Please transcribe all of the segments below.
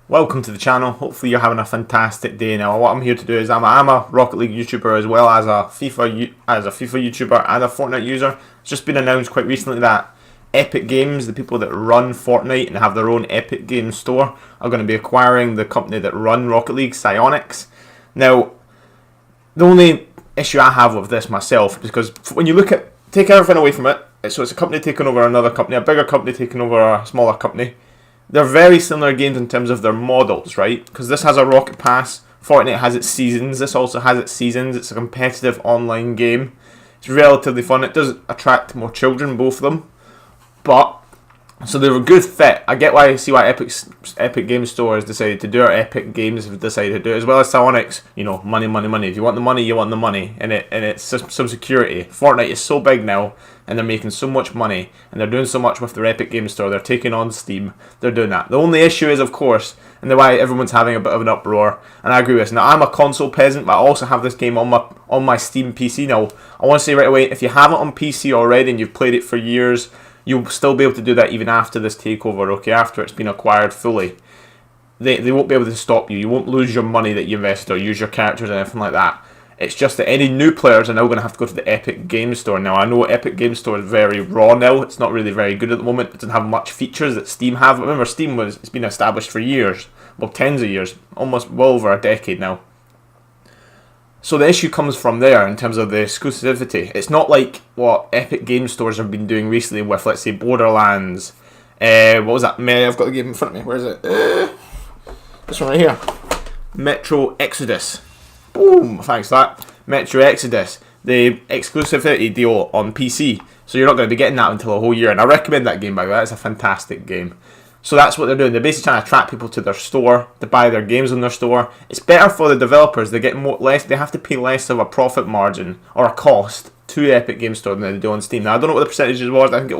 Welcome to the channel. Hopefully you're having a fantastic day. Now what I'm here to do is I'm a Rocket League YouTuber as well as a FIFA YouTuber and a Fortnite user. It's just been announced quite recently that Epic Games, the people that run Fortnite and have their own Epic Games store, are going to be acquiring the company that run Rocket League, PSYONIX. Now, the only issue I have with this myself, because when you take everything away from it, so it's a company taking over another company, a bigger company taking over a smaller company. They're very similar games in terms of their models, right? Because this has a Rocket Pass, Fortnite has its seasons, this also has its seasons, it's a competitive online game. It's relatively fun, it does attract more children, both of them. But, so they're a good fit. I get why, Epic Games Store has decided to do it, Epic Games have decided to do it, as well as PSYONIX. You know, money, money, money. If you want the money, you want the money. And it's some security. Fortnite is so big now, and they're making so much money, and they're doing so much with their Epic Games Store, they're taking on Steam, they're doing that. The only issue is, of course, and the why everyone's having a bit of an uproar, and I agree with this. Now, I'm a console peasant, but I also have this game on my Steam PC. Now, I want to say right away, if you have it on PC already, and you've played it for years, you'll still be able to do that even after this takeover, okay, after it's been acquired fully. They won't be able to stop you. You won't lose your money that you invested or use your characters or anything like that. It's just that any new players are now going to have to go to the Epic Games Store. Now, I know Epic Games Store is very raw now. It's not really very good at the moment. It doesn't have much features that Steam have. Remember, it's been established for years. Well, tens of years. Almost well over a decade now. So the issue comes from there in terms of the exclusivity. It's not like what Epic Games Stores have been doing recently with, let's say, Borderlands. What was that? I've got the game in front of me. Where is it? This one right here. Metro Exodus. Boom! Thanks for that. Metro Exodus. The exclusivity deal on PC. So you're not going to be getting that until a whole year. And I recommend that game, by the way. It's a fantastic game. So that's what they're doing. They're basically trying to attract people to their store, to buy their games on their store. It's better for the developers. They get less. They have to pay less of a profit margin or a cost to Epic Games Store than they do on Steam. Now I don't know what the percentages was. I think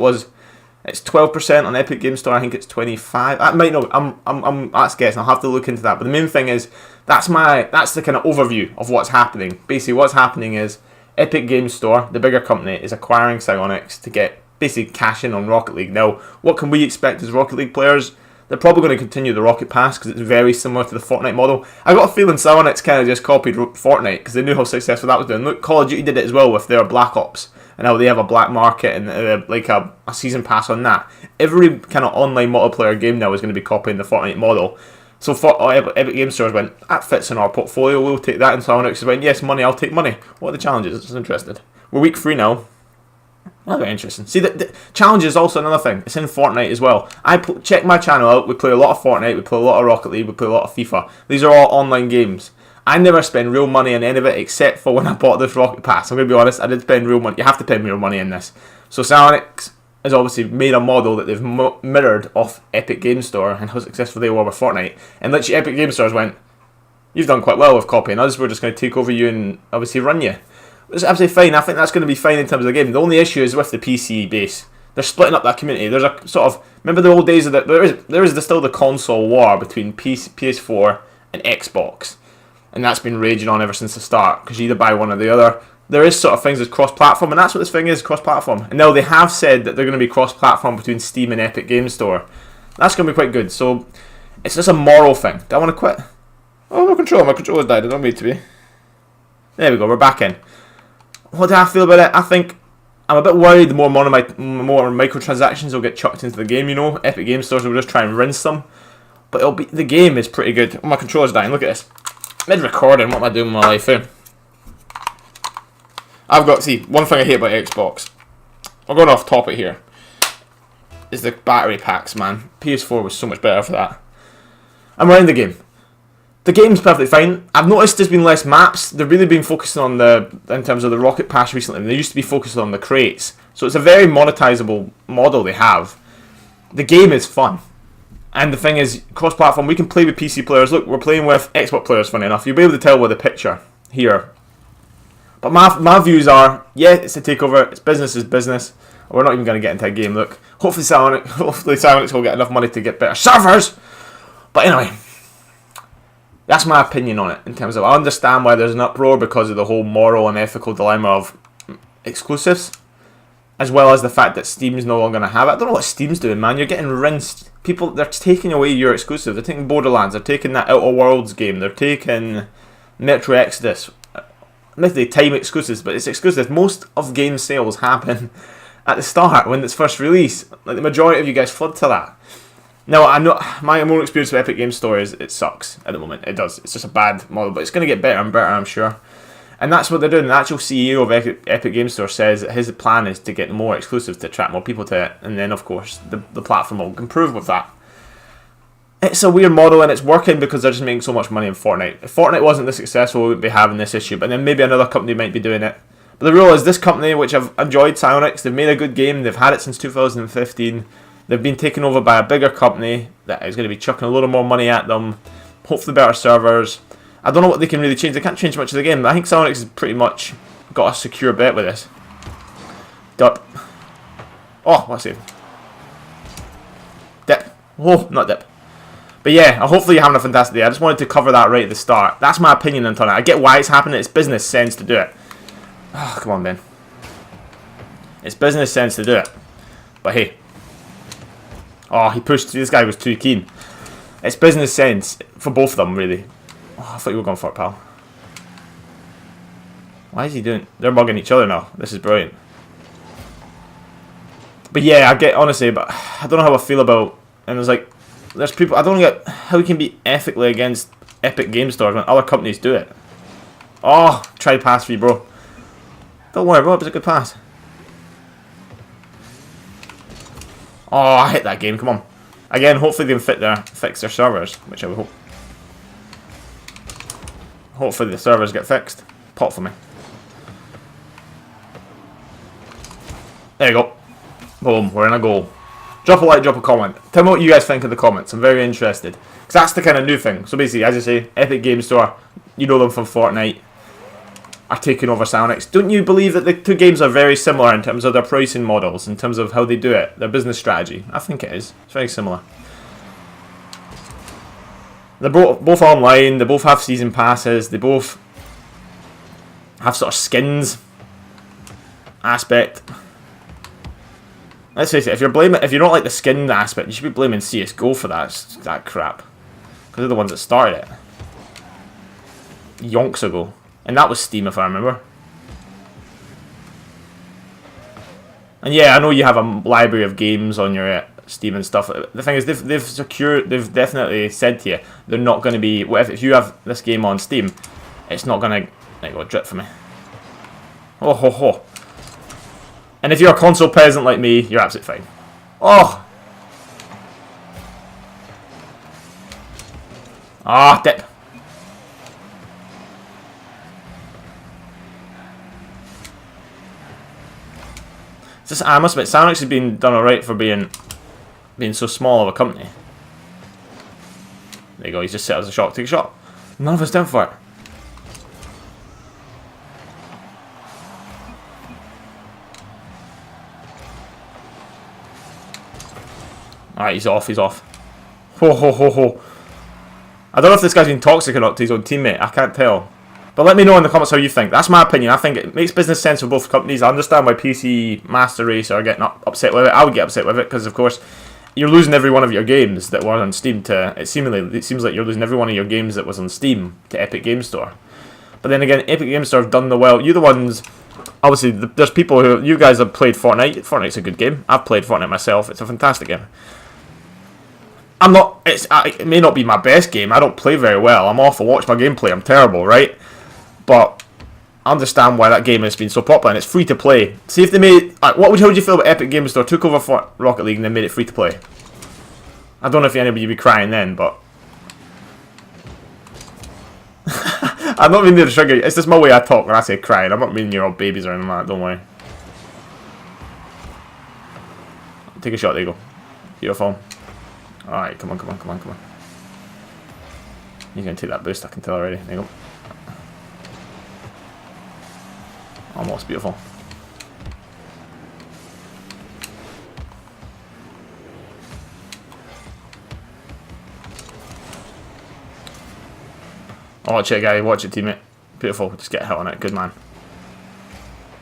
it's 12% on Epic Games Store. I think it's 25%. I might know. That's guessing. I'll have to look into that. But the main thing is that's the kind of overview of what's happening. Basically, what's happening is Epic Games Store, the bigger company, is acquiring PSYONIX to get basically cash in on Rocket League. Now, what can we expect as Rocket League players? They're probably going to continue the Rocket Pass because it's very similar to the Fortnite model. I got a feeling PSYONIX kind of just copied Fortnite because they knew how successful that was doing. Look, Call of Duty did it as well with their Black Ops, and how they have a black market and like a season pass on that. Every kind of online multiplayer game now is going to be copying the Fortnite model. So Epic Games Stores went, that fits in our portfolio, we'll take that. And PSYONIX went, yes, money, I'll take money. What are the challenges? It's interested. We're week 3 now. That's very interesting. See, the challenge is also another thing. It's in Fortnite as well. Check my channel out. We play a lot of Fortnite. We play a lot of Rocket League. We play a lot of FIFA. These are all online games. I never spend real money on any of it except for when I bought this Rocket Pass. I'm going to be honest. I did spend real money. You have to spend real money in this. So PSYONIX has obviously made a model that they've mirrored off Epic Games Store and how successful they were with Fortnite. And literally Epic Games Stores went, you've done quite well with copying us. We're just going to take over you and obviously run you. It's absolutely fine. I think that's going to be fine in terms of the game. The only issue is with the PC base. They're splitting up that community. There's a sort of, remember the old days of there is still the console war between PS4 and Xbox, and that's been raging on ever since the start because you either buy one or the other. There is sort of things as cross-platform, and that's what this thing is, cross-platform. And now they have said that they're going to be cross-platform between Steam and Epic Games Store. That's going to be quite good. So it's just a moral thing. Do I want to quit? Oh, no control. My controller's died. I don't need to be. There we go. We're back in. What do I feel about it? I think I'm a bit worried the more microtransactions will get chucked into the game, you know. Epic Game Stores will just try and rinse them. But the game is pretty good. Oh, my controller's dying, look at this. Mid-recording, what am I doing with my life, eh? One thing I hate about Xbox, I'm going off topic here, is the battery packs, man. PS4 was so much better for that. I'm running the game. The game's perfectly fine. I've noticed there's been less maps. They've really been focusing on in terms of the Rocket Pass recently. They used to be focused on the crates. So it's a very monetizable model they have. The game is fun. And the thing is, cross-platform, we can play with PC players. Look, we're playing with Xbox players, funny enough. You'll be able to tell with the picture here. But my views are, yeah, it's a takeover. It's business is business. We're not even going to get into a game. Look, hopefully PSYONIX will get enough money to get better servers. But anyway, that's my opinion on it, in terms of I understand why there's an uproar because of the whole moral and ethical dilemma of exclusives, as well as the fact that Steam's no longer going to have it. I don't know what Steam's doing, man. You're getting rinsed people, they're taking away your exclusive. They're taking Borderlands, they're taking that Outer Worlds game, they're taking Metro Exodus. Admittedly, time exclusives, but it's exclusive. Most of game sales happen at the start when it's first released. Like the majority of you guys flood to that. Now, I know my own experience with Epic Games Store is it sucks at the moment. It does. It's just a bad model, but it's going to get better and better, I'm sure. And that's what they're doing. The actual CEO of Epic Games Store says that his plan is to get more exclusives to attract more people to it, and then of course the platform will improve with that. It's a weird model and it's working because they're just making so much money in Fortnite. If Fortnite wasn't this successful, we wouldn't be having this issue, but then maybe another company might be doing it. But the rule is this company, which I've enjoyed, PSYONIX, they've made a good game, they've had it since 2015, they've been taken over by a bigger company that is going to be chucking a lot more money at them, hopefully better servers. I don't know what they can really change. They can't change much of the game. But I think PSYONIX has pretty much got a secure bet with this. Dip. Oh, what's it? Dip. Oh, not dip. But yeah, hopefully you're having a fantastic day. I just wanted to cover that right at the start. That's my opinion on it. I get why it's happening. It's business sense to do it. Oh, come on, Ben. It's business sense to do it. But hey. Oh, he pushed. This guy was too keen. It's business sense for both of them, really. Oh, I thought you were going for it, pal. Why is he doing... They're mugging each other now. This is brilliant. But yeah, I get... Honestly, but I don't know how I feel about... And there's like... There's people... I don't get how we can be ethically against Epic Game Stores when other companies do it. Oh, try pass for you, bro. Don't worry, bro. It was a good pass. Oh, I hit that game. Come on. Again, hopefully they can fix their servers, which I would hope. Hopefully the servers get fixed. Pop for me. There you go. Boom, we're in a goal. Drop a like, drop a comment. Tell me what you guys think in the comments. I'm very interested. Because that's the kind of new thing. So basically, as I say, Epic Game Store, you know them from Fortnite, are taking over PSYONIX. Don't you believe that the two games are very similar in terms of their pricing models, in terms of how they do it, their business strategy? I think it is. It's very similar. They're both online, they both have season passes, they both have sort of skins aspect. Let's face it, if you don't like the skin aspect, you should be blaming CSGO for that crap. Because they're the ones that started it. Yonks ago. And that was Steam, if I remember. And yeah, I know you have a library of games on your Steam and stuff. The thing is, they've definitely said to you, they're not going to be, if you have this game on Steam, it's not going to, there you go, drip for me. Oh ho ho. And if you're a console peasant like me, you're absolutely fine. Oh! Ah, dip. It's just, I must admit, PSYONIX has been done alright for being so small of a company. There you go, he's just set as a shot. Take a shot. None of us down for it. Alright, he's off, he's off. Ho ho ho ho. I don't know if this guy's been toxic or not to his own teammate, I can't tell. But let me know in the comments how you think. That's my opinion. I think it makes business sense for both companies. I understand why PC Master Race are getting upset with it. I would get upset with it because, of course, you're losing every one of your games that were on Steam to... It seems like you're losing every one of your games that was on Steam to Epic Game Store. But then again, Epic Game Store have done the well. You're the ones... Obviously, there's people who... You guys have played Fortnite. Fortnite's a good game. I've played Fortnite myself. It's a fantastic game. I'm not... It may not be my best game. I don't play very well. I'm awful. Watch my gameplay. I'm terrible, right? But I understand why that game has been so popular, and it's free to play. See if they made... Like, how would you feel about Epic Games Store took over for Rocket League and then made it free to play? I don't know if anybody would be crying then, but... I'm not meaning to trigger you. It's just my way I talk when I say crying. I'm not meaning you're all babies or anything like that, don't worry. Take a shot, there you go. Beautiful. Alright, come on, come on, come on, come on. You're going to take that boost, I can tell already. There you go. Almost beautiful. Watch it, guy. Watch it, teammate. Beautiful. Just get a hit on it. Good man.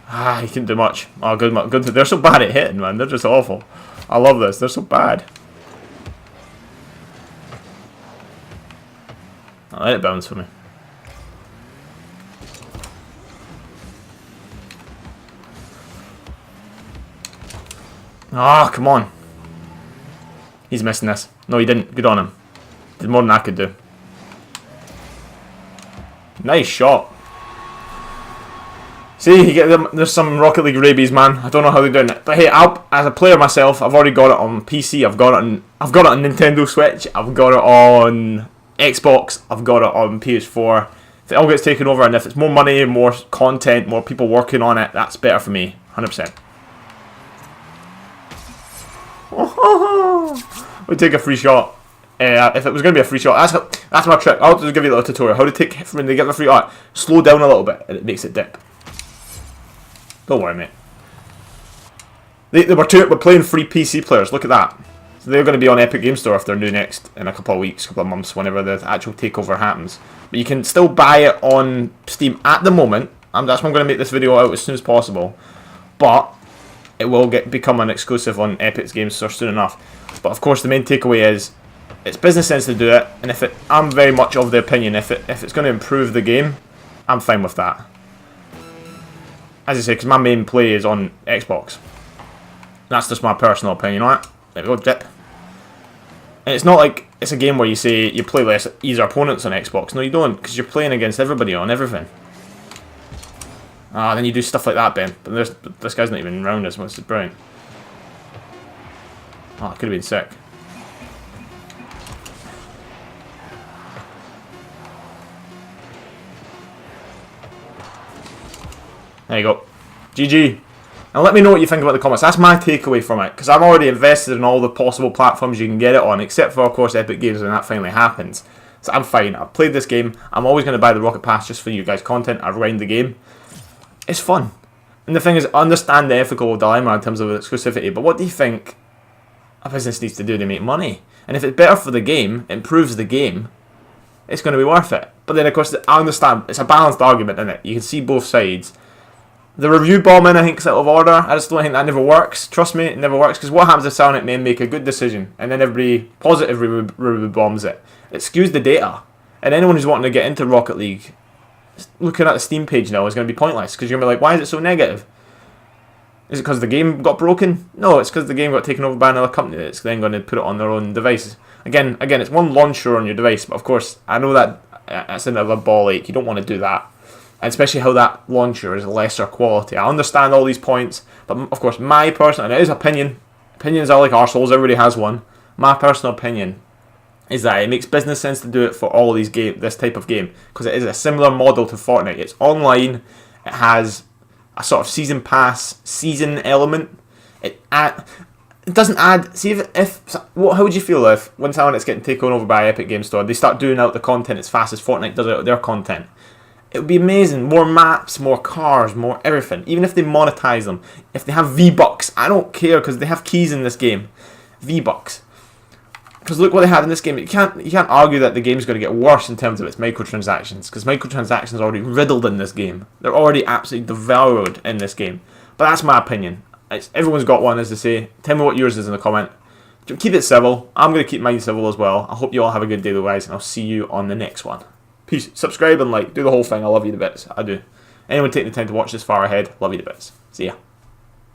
Ah, he couldn't do much. Oh, good. Good. They're so bad at hitting, man. They're just awful. I love this. They're so bad. I'll let it bounce for me. Ah, come on. He's missing this. No, he didn't. Good on him. Did more than I could do. Nice shot. See, you get them. There's some Rocket League rabies, man. I don't know how they're doing it, but hey, as a player myself, I've already got it on PC. I've got it on Nintendo Switch. I've got it on Xbox. I've got it on PS4. If it all gets taken over, and if it's more money, more content, more people working on it, that's better for me. 100%. We take a free shot. If it was going to be a free shot, that's my trick. I'll just give you a little tutorial how to take hit from when they get the free shot. Slow down a little bit, and it makes it dip. Don't worry, mate. We're playing free PC players. Look at that. So they're going to be on Epic Game Store if they're new next in a couple of weeks, couple of months, whenever the actual takeover happens. But you can still buy it on Steam at the moment. That's why I'm going to make this video out as soon as possible. But it will become an exclusive on Epic's Game Store soon enough. But of course, the main takeaway is it's business sense to do it, and I'm very much of the opinion if it's going to improve the game, I'm fine with that. As I say, because my main play is on Xbox. That's just my personal opinion on it. There we go, dip. And it's not like it's a game where you say you play less easier opponents on Xbox. No, you don't, because you're playing against everybody on everything. Then you do stuff like that, Ben. But this guy's not even round us. This is brilliant. Oh, it could have been sick. There you go. GG. And let me know what you think about it in the comments. That's my takeaway from it, because I've already invested in all the possible platforms you can get it on, except for, of course, Epic Games when that finally happens. So I'm fine. I've played this game. I'm always going to buy the Rocket Pass just for you guys' content. I've rewind the game. It's fun. And the thing is, I understand the ethical dilemma in terms of exclusivity, but what do you think a business needs to do to make money? And if it's better for the game, improves the game, it's going to be worth it. But then, of course, I understand. It's a balanced argument, isn't it? You can see both sides. The review bombing, I think, is out of order. I just don't think that never works. Trust me, it never works. Because what happens if Silent Men make a good decision and then everybody positive review bombs it? It skews the data. And anyone who's wanting to get into Rocket League, looking at the Steam page now is going to be pointless. Because you're going to be like, why is it so negative? Is it because the game got broken? No, it's because the game got taken over by another company that's then going to put it on their own devices. Again, it's one launcher on your device. But of course, I know that that's another ball ache. You don't want to do that. And especially how that launcher is lesser quality. I understand all these points, but of course my personal, and it is opinion, opinions are like arseholes, everybody has one. My personal opinion is that it makes business sense to do it for all these this type of game, because it is a similar model to Fortnite. It's online, it has a sort of season pass, season element. It doesn't add, see how would you feel if when someone is getting taken over by Epic Game Store, they start doing out the content as fast as Fortnite does out their content? It would be amazing. More maps, more cars, more everything. Even if they monetize them. If they have V-Bucks. I don't care because they have keys in this game. V-Bucks. Because look what they have in this game. You can't argue that the game's going to get worse in terms of its microtransactions. Because microtransactions are already riddled in this game. They're already absolutely devoured in this game. But that's my opinion. Everyone's got one, as they say. Tell me what yours is in the comment. Keep it civil. I'm going to keep mine civil as well. I hope you all have a good day, guys. And I'll see you on the next one. Peace. Subscribe and like. Do the whole thing. I love you to bits. I do. Anyone taking the time to watch this far ahead, love you to bits. See ya.